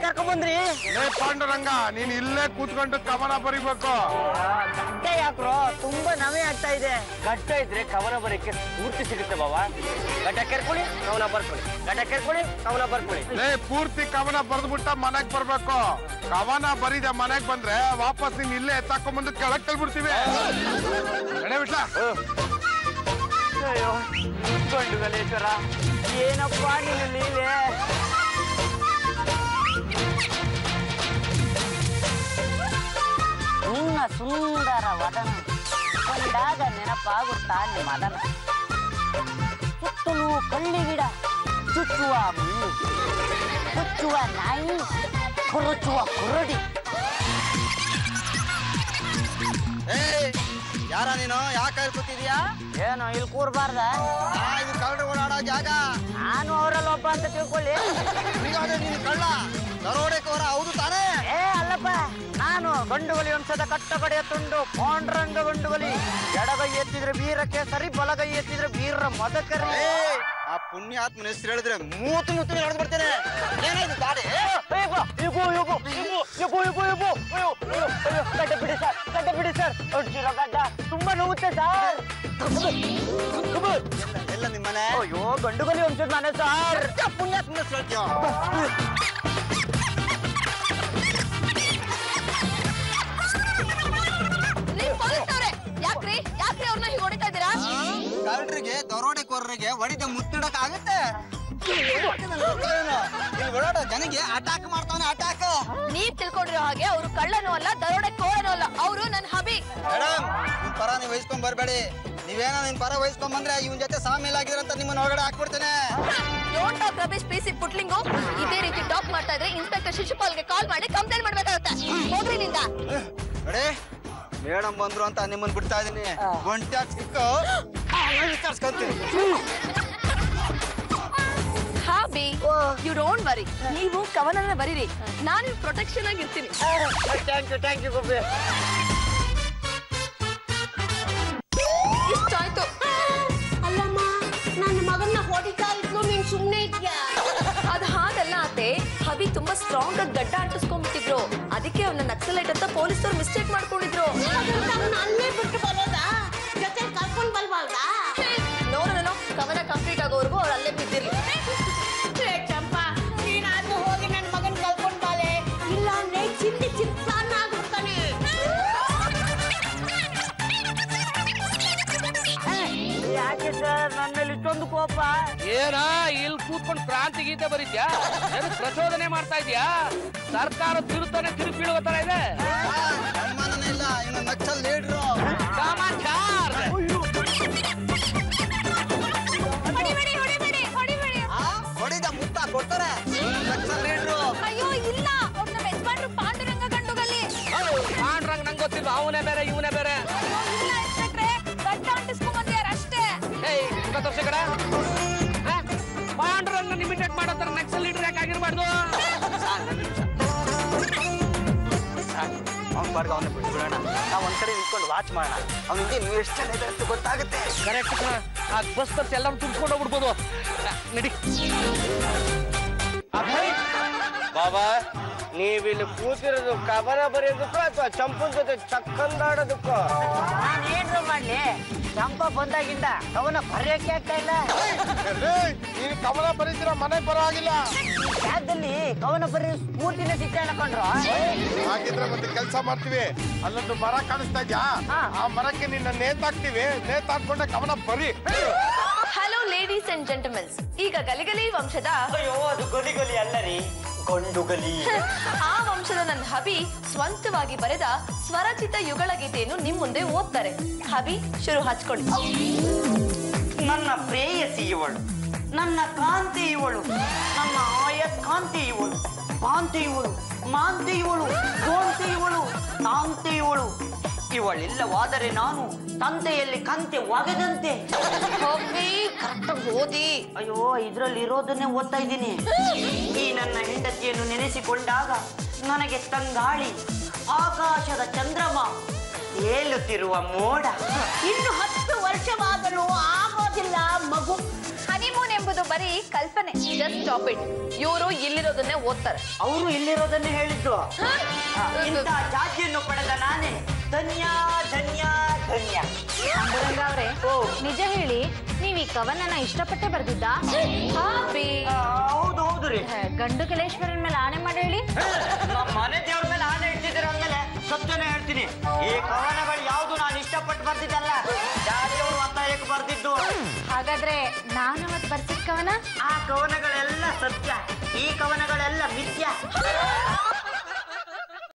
ಕರ್ಕೊಂಡ್ ಬಂದ್ರಿ? ಪಾಂಡುರಂಗ, ನೀನ್ ಇಲ್ಲೇ ಕೂತ್ಕೊಂಡು ಕವನ ಬರಿಬೇಕು. ಗಡ್ಡೆ ಯಾಕ್ರೋ? ತುಂಬಾ ನವೆ ಆಗ್ತಾ ಇದೆ. ಗಡ್ಡ ಇದ್ರೆ ಕವನ ಬರೀಕೆ ಸ್ಫೂರ್ತಿ ಸಿಗುತ್ತೆ ಬಾಬಾ. ಗಡ್ಡ ಕೆರ್ಕೊಳ್ಳಿ, ಕವನ ಬರ್ಕೊಳ್ಳಿ. ಗಡ್ಡ ಕೆರ್ಕೊಳ್ಳಿ, ಕವನ ಬರ್ಕೊಳ್ಳಿ. ಪೂರ್ತಿ ಕವನ ಬರ್ದ್ಬಿಟ್ಟ ಮನೆಗ್ ಬರ್ಬೇಕು. ಕವನ ಬರೀದೆ ಮನೆಗ್ ಬಂದ್ರೆ ವಾಪಸ್ ನೀನ್ ಇಲ್ಲೇ ಎತ್ತಾಕೊಂಡ್ಬಂದು ಕೆಳಗ್ ತಳ್ಬಿಡ್ತೀವಿ. ಬಿಟ್ಲಾ? ಅಯ್ಯೋ ಗಂಡುಗಲೇಶ್ವರ, ಏನಪ್ಪ ನೀನು ಲೀಲೆ? ನಿನ್ನ ಸುಂದರ ವದನ ಕಂಡಾಗ ನೆನಪಾಗುತ್ತಾ ಮದನ. ಸುತ್ತಲೂ ಕಳ್ಳಿ ಗಿಡ, ಚುಚ್ಚುವ ಮುಳ್ಳು, ಕೊಚ್ಚುವ ನಾಯಿ, ಕೊರಚುವ ಕುರಡಿ. ಯಾರ ನೀನು? ಯಾಕೆ ಕೂತಿದ್ಯಾ? ಏನು ಇಲ್ಲಿ ಕೂರ್ಬಾರ್ದ? ಇದು ಕಳ್ಳರು ಓಡಾಡೋ ಜಾಗ. ನಾನು ಅವರಲ್ಲಿ ಒಬ್ಬ ಅಂತ ತಿಳ್ಕೊಳ್ಳಿ. ನೀನು ಕಳ್ಳ, ದರೋಡೆಕೋರ ಹೌದು ತಾನೇ? ಅಲ್ಲಪ್ಪ, ನಾನು ಗಂಡುಗಲಿ ವಂಶದ ಕಟ್ಟಕಡೆಯ ತುಂಡು ಪಾಂಡುರಂಗ ಗಂಡುಗಲಿ. ಎಡಗೈ ಎತ್ತಿದ್ರೆ ವೀರಕ್ಕೆ ಸರಿ, ಬಲಗೈ ಎತ್ತಿದ್ರೆ ವೀರ ಮದಕರಿ. ಆ ಪುಣ್ಯಾತ್ಮನ ಹೆಸರು ಹೇಳಿದ್ರೆ ಮೂತು ನಡೆದು ಬರ್ತೇನೆ. ಏನಾಯ್ತು ಗಾಡಿ? ಗಡ್ಡೆ ಬಿಡಿ ಸರ್, ಗಡ್ಡೆ ಬಿಡಿ ಸರ್. ಹೊಡ್ಸಿರೋ ಗಡ್ಡ ತುಂಬಾ ನೋವುತ್ತೆ ಸರ್. ಎಲ್ಲ ನಿಮ್ಮನೆ? ಅಯ್ಯೋ, ಗಂಡುಗಲಿ ವಂಶದ ಮನೆ ಸರ್. ಪುಣ್ಯಾತ್ಮನ ಹೆಸರು ಹೇಳ್ತೀಯ? ಯಾಕ್ರಿ ಅವ್ರನ್ನ ಹೀಗೆ ಹೊಡಿತಾ ಇದ್ದೀರಾ? ಕಳ್ಳರಿಗೆ ದರೋಡೆಕೋರರಿಗೆ ಹೊಡಿದ ಮುತ್ತಿಡಕ್ ಆಗತ್ತೆ? ಜನಗೆ ಅಟ್ಯಾಕ್ ಮಾಡ್ತಾನೆ, ಅಟ್ಯಾಕ್. ನೀವ್ ತಿಳ್ಕೊಂಡಿರೋ ಹಾಗೆ ಅವರು ಕಳ್ಳನೂ ಅಲ್ಲ, ದರೋಡೆಕೋರನೂ ಅಲ್ಲ. ಅವರು ನನ್ನ ಹಬಿ. ಮೇಡಮ್, ನಿಮ್ ಪರ ನೀವು ವಹಿಸ್ಕೊಂಡ್ ಬರ್ಬೇಡಿ. ನೀವೇನೋ ನಿಮ್ ಪರ ವಹಿಸ್ಕೊಂಡ್ ಬಂದ್ರೆ ಇವನ್ ಜೊತೆ ಸಾಮೇಲ್ ಆಗಿದ್ರಂತ ನಿಮ್ಮನ್ನ ಹೊರಗಡೆ ಹಾಕ್ಬಿಡ್ತೇನೆ. ಡೋಂಟ್ ಟಾಕ್ ರಮೇಶ್ ಪಿಸಿ ಪುಟ್ಲಿಂಗು. ಇದೇ ರೀತಿ ಟಾಕ್ ಮಾಡ್ತಾ ಇದ್ರೆ ಇನ್ಸ್ಪೆಕ್ಟರ್ ಶಿಶುಪಾಲ್ಗೆ ಕಾಲ್ ಮಾಡಿ ಕಂಪ್ಲೇಂಟ್ ಮಾಡ್ಬೇಕಾಗುತ್ತೆ. ಹೋಗ್ರಿ ನಿಂದ. ನೋಡಿ, ಮೇಡಮ್ ಬಂದ್ರು ಅಂತ ನಿಮ್ಮನ್ನ ಬಿಡ್ತಾ ಇದೀನಿ. ಒಂಟ್ಯಾಕ್ ಸಿಕ್ಕು ವಿಚಾರಿಸ್ಕೊಂತೀನಿ. ಹಾಬಿ, ಯು ಡೋಂಟ್ ವರಿ. ನೀವು ಕವನನ ಬರೀರಿ, ನಾನು ಪ್ರೊಟೆಕ್ಷನ್ ಆಗಿರ್ತೀನಿ. Thank you Gubbi. ಇಷ್ಟಾಯ್ತು. ಅಲ್ಲಮ್ಮ, ನನ್ನ ಮಗನ್ನ ಹೊಡಿತಾ ಇದ್ಲು, ನೀನ್ ಸುಮ್ನೆ ಇದ್ಯಾ? ಅದು ಹಾಗಲ್ಲ ಅತ್ತೆ. ಹಬಿ ತುಂಬಾ ಸ್ಟ್ರಾಂಗ್ ಆಗಿ ಗಡ್ಡ ಅಂಟಿಸ್ಕೊಂಡ್ಬಿಟ್ಟಿದ್ರು. ಅದಕ್ಕೆ ಅವನ್ನ ನಕ್ಸಲೈಟ್ ಅಂತ ಪೊಲೀಸರು ಮಿಸ್ಟೇಕ್ ಮಾಡ್ಕೊಂಡಿದ್ರು. ಅಲ್ಲೇ ಬಿಟ್ಟು ಬರೋದಾ? ಜೊತೆ ಕರ್ಕೊಂಡ್ ಬಲ್ಬಾರ್ದಾ? ನೋ, ಕವನ ಕಂಪ್ಲೀಟ್ ಆಗೋವರೆಗೂ ಅವ್ರು ಅಲ್ಲೇ ಬಿದ್ದಿರ್ಲಿ. ಚಂಪಾ, ನೀನಾದ್ರೂ ಹೋಗಿ ನನ್ನ ಮಗನ್ ಕರ್ಕೊಂಡ್ ಬಾಲೆ. ಇಲ್ಲ ಅಂದ್ರೆ ಚಿಂದಿ ಚಿತ್ರಾನ್ನ ಆಗ್ಬಿಡ್ತಾನೆ. ಯಾಕೆ ಸರ್ ನನ್ನ ಮೇಲೆ ಇಷ್ಟೊಂದು ಕೋಪ? ಏನ ಇಲ್ಲಿ ಕೂತ್ಕೊಂಡು ಕ್ರಾಂತಿ ಗೀತೆ ಬರೀದ್ಯಾ? ಪ್ರಚೋದನೆ ಮಾಡ್ತಾ ಇದ್ಯಾ? ಸರ್ಕಾರ ತಿರುತ್ತಾನೆ ತಿರುಗಿ ಬೀಳುವ ತರ ಇದೆ. ಅನುಮಾನನೇ ಇಲ್ಲ, ಇನ್ನು ನಕ್ಸಲ್ ಲೀಡ್ರು. ಸಮಾಚಾರ ಹೊಡಿದ ಮುತ್ತ ಕೊಡ್ತಾರೆ ನಕ್ಸಲ್ ಲೀಡ್ರು. ಅಯ್ಯೋ ಇಲ್ಲ, ಅವ್ರನ್ನ ಯಜಮಾನ್ರು ಪಾಂಡುರಂಗ ಗಂಡುಗಲ್ಲಿ. ಪಾಂಡ್ರಂಗ್ ನಂಗೆ ಗೊತ್ತಿಲ್ಲ, ಅವನೇ ಬೇರೆ ಇವನೇ ಬೇರೆ. ಇಲ್ಲ ಇನ್ಸ್ಪೆಕ್ಟ್ರೆ, ಗಡ್ಡ ಅಂಟಿಸ್ಕೊಂಡ್ಬಂದ್ಯಾರ ಅಷ್ಟೇ. ತೋರ್ಸಿ ಕಡೆ ಪಾಂಡ್ರಂಗ್ ಇಮಿಟೇಟ್ ಮಾಡೋತರ ನಕ್ಸಲ್ ಲೀಡರ್ ಯಾಕೆ ಆಗಿರ್ಬಾರ್ದು? ಅವ್ನ ಬಾರ್ಗ ಅವನ್ನ ಬಿಟ್ಟು ಬಿಡೋಣ. ನಾವು ಒಂದ್ಕಡೆ ನಿಂತ್ಕೊಂಡು ವಾಚ್ ಮಾಡೋಣ. ಅವನಿಗೆ ನೀವು ಎಷ್ಟು ಜನ ಇದೆ ಅಂತ ಗೊತ್ತಾಗುತ್ತೆ. ಕರೆಕ್ಟ್. ಆ ಬಸ್ ತರ್ಸಿ ಎಲ್ಲರೂ ತುಂಬಿಸ್ಕೊಂಡು ಹೋಗ್ಬಿಡ್ಬೋದು. ನಡಿ ಬಾಬಾ, ನೀವಿಲ್ಲಿ ಕೂತಿರೋದು ಕವನ ಬರೆಯೋದಕ್ಕೋ ಅಥವಾ ಚಂಪನ್ ಜೊತೆ ಚಕ್ಕಂದಾಡೋದಕ್ಕೋ? ನಾನೇನ್ರು ಮಾಡ್ಲಿ? ಚಂಪ ಬಂದಾಗಿಂದ ಕವನ ಬರೆಯಕ್ಕೆ ಆಗ್ತಾ ಇಲ್ಲ. ನೀನು ಕವನ ಬರೀತೀರ, ಮನೆಗ್ ಬರೋ ಆಗಿಲ್ಲ. ಜಾಗದಲ್ಲಿ ಕವನ ಬರೀ ಸ್ಫೂರ್ತಿನ ಸಿಗ್ತಾ ಇಲ್ಲ ಕೊಂಡ್ರು. ಹಾಗಿದ್ರೆ ಮತ್ತೆ ಕೆಲಸ ಮಾಡ್ತೀವಿ. ಅಲ್ಲೊಂದು ಮರ ಕಾಣಿಸ್ತಾ ಇದ್ಯಾ? ಆ ಮರಕ್ಕೆ ನಿನ್ನ ನೇತಾಕ್ತಿವಿ. ನೇತಾಕ್ಕೊಂಡೆ ಕವನ ಬರೀ. ಹಲೋ ಲೇಡೀಸ್ ಅಂಡ್ ಜೆಂಟಲ್ಮೆನ್ಸ್, ಈಗ ಗಲಿಗಲಿ ವಂಶದ ಅಯ್ಯೋ, ಅದು ಗಲಿಗಲಿ ಅಲ್ಲರಿ, ಗಂಡುಗಲಿ. ಆ ವಂಶದ ನನ್ನ ಹಬಿ ಸ್ವಂತವಾಗಿ ಬರೆದ ಸ್ವರಚಿತ ಯುಗಳ ಗೀತೆಯನ್ನು ನಿಮ್ ಮುಂದೆ ಓದ್ತಾರೆ. ಹಬಿ, ಶುರು ಹಚ್ಕೊಳ್ಳಿ. ನನ್ನ ಪ್ರೇಯಸಿ ಇವಳು, ನನ್ನ ಕಾಂತಿ ಇವಳು, ನನ್ನ ಆಯ ಕಾಂತಿ ಇವಳು, ಕಾಂತಿ ಇವಳು, ಮಾಂತಿ ಇವಳು, ಗೋಂತಿ ಇವಳು, ತಾಂತಿ ಇವಳು. ಇವಳಿಲ್ಲವಾದರೆ ನಾನು ತಂದೆಯಲ್ಲಿ ಕಂತೆ ಒಗೆದಂತೆ. ಕರೆಕ್ಟಾಗಿ ಓದಿ. ಅಯ್ಯೋ, ಇದ್ರಲ್ಲಿ ಇರೋದನ್ನೇ ಓದ್ತಾ ಇದ್ದೀನಿ. ಈ ನನ್ನ ಹೆಂಡತಿಯನ್ನು ನೆನೆಸಿಕೊಂಡಾಗ ನನಗೆ ತಂಗಾಳಿ, ಆಕಾಶದ ಚಂದ್ರಮ, ತೇಲುತ್ತಿರುವ ಮೋಡ. ಇನ್ನು 10 ವರ್ಷವಾಗಲು ಆಗೋದಿಲ್ಲ ಮಗು. ಹನಿಮೂನ್ ಎಂಬುದು ಬರೀ ಕಲ್ಪನೆ. Just stop it. ಇವರು ಇಲ್ಲಿರೋದನ್ನೇ ಓದ್ತಾರೆ. ಅವರು ಇಲ್ಲಿರೋದನ್ನೇ ಹೇಳಿದ್ದು. ಇಂಥ ಜಾತಿಯನ್ನು ಪಡೆದ ನಾನೇ ಧನ್ಯ ಧನ್ಯ ಧನ್ಯ. ಪಾಂಡುರಂಗ ಅವರೇ, ನಿಜ ಹೇಳಿ, ನೀವ್ ಈ ಕವನನ ಇಷ್ಟಪಟ್ಟೆ ಬರ್ದಿದ್ದ? ಹೌದು ಹೌದು ರೀ. ಗಂಡು ಕಲೇಶ್ವರನ್ ಮೇಲೆ ಆಣೆ ಮಾಡಿ ಹೇಳಿ. ನಮ್ಮ ಮನೆ ದೇವ್ರ ಮೇಲೆ ಆನೆ ಇಡ್ತಿದ್ದೀರ ಅಂದ್ಮೇಲೆ ಸತ್ಯನೇ ಹೇಳ್ತೀನಿ. ಈ ಕವನಗಳು ಯಾವ್ದು ನಾನು ಇಷ್ಟಪಟ್ಟು ಬರ್ದಿದ್ದಲ್ಲ, ಜಾತಿಯವರು ಒತ್ತಾಯಕ್ಕೆ ಬರ್ದಿದ್ದು. ಹಾಗಾದ್ರೆ ನಾನು ಅವತ್ತು ಬರ್ಸಿದ ಕವನ? ಆ ಕವನಗಳೆಲ್ಲ ಸತ್ಯ, ಈ ಕವನಗಳೆಲ್ಲ ಮಿಥ್ಯ.